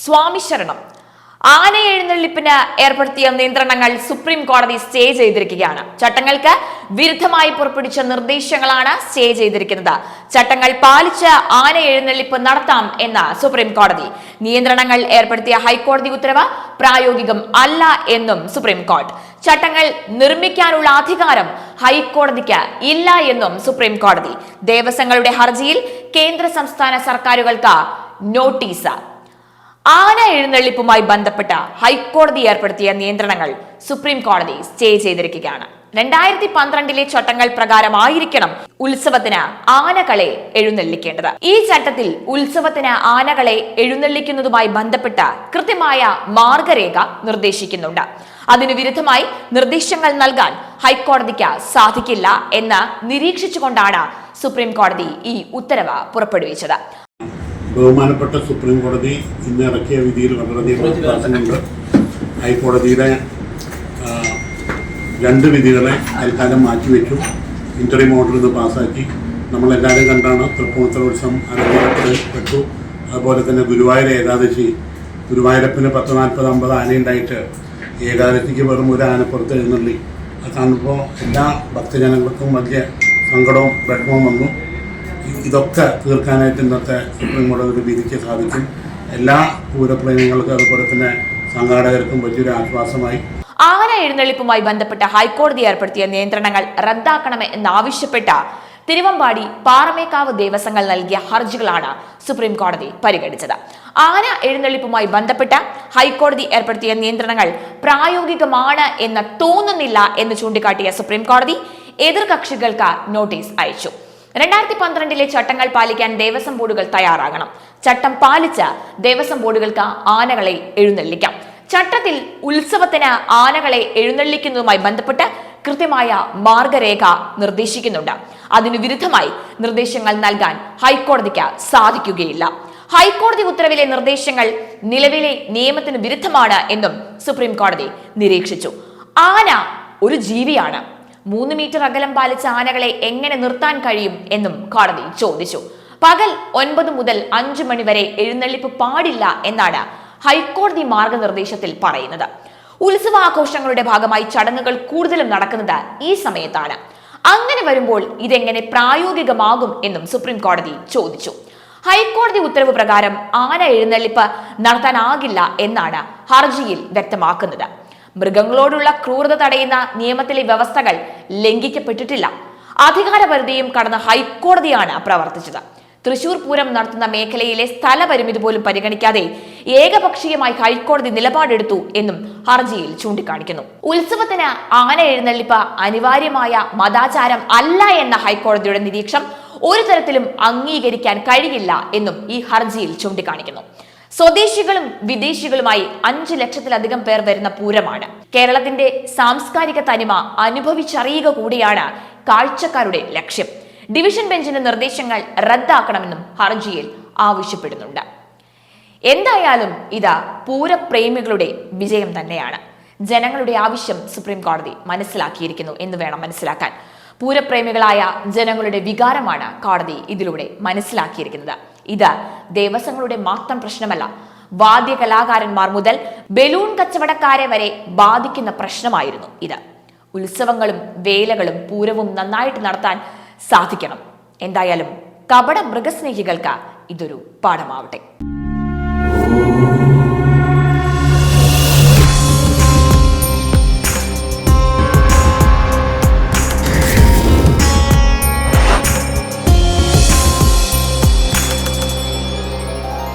സ്വാമി ശരണം. ആന എഴുന്നള്ളിപ്പിന് ഏർപ്പെടുത്തിയ നിയന്ത്രണങ്ങൾ സുപ്രീം കോടതി സ്റ്റേ ചെയ്തിരിക്കുകയാണ്. ചട്ടങ്ങൾക്ക് വിരുദ്ധമായി പുറപ്പെടുവിച്ച നിർദ്ദേശങ്ങളാണ് സ്റ്റേ ചെയ്തിരിക്കുന്നത്. ചട്ടങ്ങൾ പാലിച്ച് ആന എഴുന്നള്ളിപ്പ് നടത്താം എന്ന സുപ്രീം കോടതി. നിയന്ത്രണങ്ങൾ ഏർപ്പെടുത്തിയ ഹൈക്കോടതി ഉത്തരവ് പ്രായോഗികം അല്ല എന്നും സുപ്രീം കോടതി. ചട്ടങ്ങൾ നിർമ്മിക്കാനുള്ള അധികാരം ഹൈക്കോടതിക്ക് ഇല്ല എന്നും സുപ്രീം കോടതി. ദേവസ്വങ്ങളുടെ ഹർജിയിൽ കേന്ദ്ര സംസ്ഥാന സർക്കാരുകൾക്ക് നോട്ടീസ്. ആന എഴുന്നള്ളിപ്പുമായി ബന്ധപ്പെട്ട ഹൈക്കോടതി ഏർപ്പെടുത്തിയ നിയന്ത്രണങ്ങൾ സുപ്രീം കോടതി സ്റ്റേ ചെയ്തിരിക്കുകയാണ്. 2012 ചട്ടങ്ങൾ പ്രകാരമായിരിക്കണം ഉത്സവത്തിന് ആനകളെ എഴുന്നള്ളിക്കേണ്ടത്. ഈ ചട്ടത്തിൽ ഉത്സവത്തിന് ആനകളെ എഴുന്നള്ളിക്കുന്നതുമായി ബന്ധപ്പെട്ട കൃത്യമായ മാർഗരേഖ നിർദ്ദേശിക്കുന്നുണ്ട്. അതിനു വിരുദ്ധമായി നിർദ്ദേശങ്ങൾ നൽകാൻ ഹൈക്കോടതിക്ക് സാധിക്കില്ല എന്ന് നിരീക്ഷിച്ചുകൊണ്ടാണ് സുപ്രീം കോടതി ഈ ഉത്തരവ് പുറപ്പെടുവിച്ചത്. ബഹുമാനപ്പെട്ട സുപ്രീം കോടതി ഇന്ന് ഇറക്കിയ വിധിയിൽ വളരെയധികം വ്യത്യാസമുണ്ട്. ഹൈക്കോടതിയുടെ 2 വിധികളെ തൽക്കാലം മാറ്റിവെച്ചു. ഇന്ററിം ഓർഡർ ഇന്ന് പാസ്സാക്കി. നമ്മളെല്ലാവരും കണ്ടാണ് തൃപ്പൂണിത്തുറ അരങ്ങേറ്റപ്പെട്ടു. അതുപോലെ തന്നെ ഗുരുവായൂർ ഏകാദശി, ഗുരുവായൂരപ്പന് 10-40-50 ആനയുണ്ടായിട്ട് ഏകാദശിക്ക് വെറും ഒരു ആനപ്പുറത്ത് എഴുന്നള്ളി. അത് കാണുമ്പോൾ എല്ലാ ഭക്തജനങ്ങൾക്കും വലിയ സങ്കടവും വിഷമവും വന്നു. ഇതൊക്കെ തീർക്കാനായിട്ട് ഇന്നത്തെ സുപ്രീം കോടതിയുടെ വിധിക്ക് സാധിക്കും. എല്ലാ പൂരപ്രേമികൾക്കും അതുപോലെ തന്നെ സംഘാടകർക്കും വലിയൊരു ആശ്വാസമായി. ആന എഴുന്നള്ളിപ്പുമായി ബന്ധപ്പെട്ട ഹൈക്കോടതി ഏർപ്പെടുത്തിയ നിയന്ത്രണങ്ങൾ റദ്ദാക്കണമെന്നാവശ്യപ്പെട്ട തിരുവമ്പാടി, പാറമേക്കാവ് ദേവസ്വങ്ങൾ നൽകിയ ഹർജികളാണ് സുപ്രീം കോടതി പരിഗണിച്ചത്. ആന എഴുന്നള്ളിപ്പുമായി ബന്ധപ്പെട്ട ഹൈക്കോടതി ഏർപ്പെടുത്തിയ നിയന്ത്രണങ്ങൾ പ്രായോഗികമാണ് എന്ന് തോന്നുന്നില്ല എന്ന് ചൂണ്ടിക്കാട്ടിയ സുപ്രീം കോടതി എതിർകക്ഷികൾക്ക് നോട്ടീസ് അയച്ചു. 2012 ചട്ടങ്ങൾ പാലിക്കാൻ ദേവസ്വം ബോർഡുകൾ തയ്യാറാകണം. ചട്ടം പാലിച്ച് ദേവസ്വം ബോർഡുകൾക്ക് ആനകളെ എഴുന്നള്ളിക്കാം. ചട്ടത്തിൽ ഉത്സവത്തിന് ആനകളെ എഴുന്നള്ളിക്കുന്നതുമായി ബന്ധപ്പെട്ട് കൃത്യമായ മാർഗരേഖ നിർദ്ദേശിക്കുന്നുണ്ട്. അതിനു വിരുദ്ധമായി നിർദ്ദേശങ്ങൾ നൽകാൻ ഹൈക്കോടതിക്ക് സാധിക്കുകയില്ല. ഹൈക്കോടതി ഉത്തരവിലെ നിർദ്ദേശങ്ങൾ നിലവിലെ നിയമത്തിന് വിരുദ്ധമാണ് എന്നും സുപ്രീം കോടതി നിരീക്ഷിച്ചു. ആന ഒരു ജീവിയാണ്. 3 മീറ്റർ അകലം പാലിച്ച ആനകളെ എങ്ങനെ നിർത്താൻ കഴിയും എന്നും കോടതി ചോദിച്ചു. പകൽ 9 മുതൽ 5 മണി വരെ എഴുന്നള്ളിപ്പ് പാടില്ല എന്നാണ് ഹൈക്കോടതി മാർഗനിർദ്ദേശത്തിൽ പറയുന്നത്. ഉത്സവാഘോഷങ്ങളുടെ ഭാഗമായി ചടങ്ങുകൾ കൂടുതലും നടക്കുന്നത് ഈ സമയത്താണ്. അങ്ങനെ വരുമ്പോൾ ഇതെങ്ങനെ പ്രായോഗികമാകും എന്നും സുപ്രീം കോടതി ചോദിച്ചു. ഹൈക്കോടതി ഉത്തരവ് പ്രകാരം ആന എഴുന്നള്ളിപ്പ് നടത്താനാകില്ല എന്നാണ് ഹർജിയിൽ വ്യക്തമാക്കുന്നത്. മൃഗങ്ങളോടുള്ള ക്രൂരത തടയുന്ന നിയമത്തിലെ വ്യവസ്ഥകൾ ലംഘിക്കപ്പെട്ടിട്ടില്ല. അധികാരപരിധിയും കടന്ന ഹൈക്കോടതിയാണ് പ്രവർത്തിച്ചത്. തൃശൂർ പൂരം നടത്തുന്ന മേഖലയിലെ സ്ഥലപരിമിതി പോലും പരിഗണിക്കാതെ ഏകപക്ഷീയമായി ഹൈക്കോടതി നിലപാടെടുത്തു എന്നും ഹർജിയിൽ ചൂണ്ടിക്കാണിക്കുന്നു. ഉത്സവത്തിന് ആന എഴുന്നള്ളിപ്പ് അനിവാര്യമായ മതാചാരം അല്ല എന്ന ഹൈക്കോടതിയുടെ നിരീക്ഷണം ഒരു തരത്തിലും അംഗീകരിക്കാൻ കഴിയില്ല എന്നും ഈ ഹർജിയിൽ ചൂണ്ടിക്കാണിക്കുന്നു. സ്വദേശികളും വിദേശികളുമായി 5 ലക്ഷത്തിലധികം പേർ വരുന്ന പൂരമാണ്. കേരളത്തിന്റെ സാംസ്കാരിക തനിമ അനുഭവിച്ചറിയുക കൂടിയാണ് കാഴ്ചക്കാരുടെ ലക്ഷ്യം. ഡിവിഷൻ ബെഞ്ചിന്റെ നിർദ്ദേശങ്ങൾ റദ്ദാക്കണമെന്നും ഹർജിയിൽ ആവശ്യപ്പെടുന്നുണ്ട്. എന്തായാലും ഇത് പൂരപ്രേമികളുടെ വിജയം തന്നെയാണ്. ജനങ്ങളുടെ ആവശ്യം സുപ്രീം കോടതി മനസ്സിലാക്കിയിരിക്കുന്നു എന്ന് വേണം മനസ്സിലാക്കാൻ. പൂരപ്രേമികളായ ജനങ്ങളുടെ വികാരമാണ് കോടതി ഇതിലൂടെ മനസ്സിലാക്കിയിരിക്കുന്നത്. ഇത് ദേവസ്വങ്ങളുടെ മാത്രം പ്രശ്നമല്ല. വാദ്യകലാകാരന്മാർ മുതൽ ബലൂൺ കച്ചവടക്കാരെ വരെ ബാധിക്കുന്ന പ്രശ്നമായിരുന്നു ഇത്. ഉത്സവങ്ങളും വേലകളും പൂരവും നന്നായിട്ട് നടത്താൻ സാധിക്കണം. എന്തായാലും കപട മൃഗസ്നേഹികൾക്ക് ഇതൊരു പാഠമാവട്ടെ.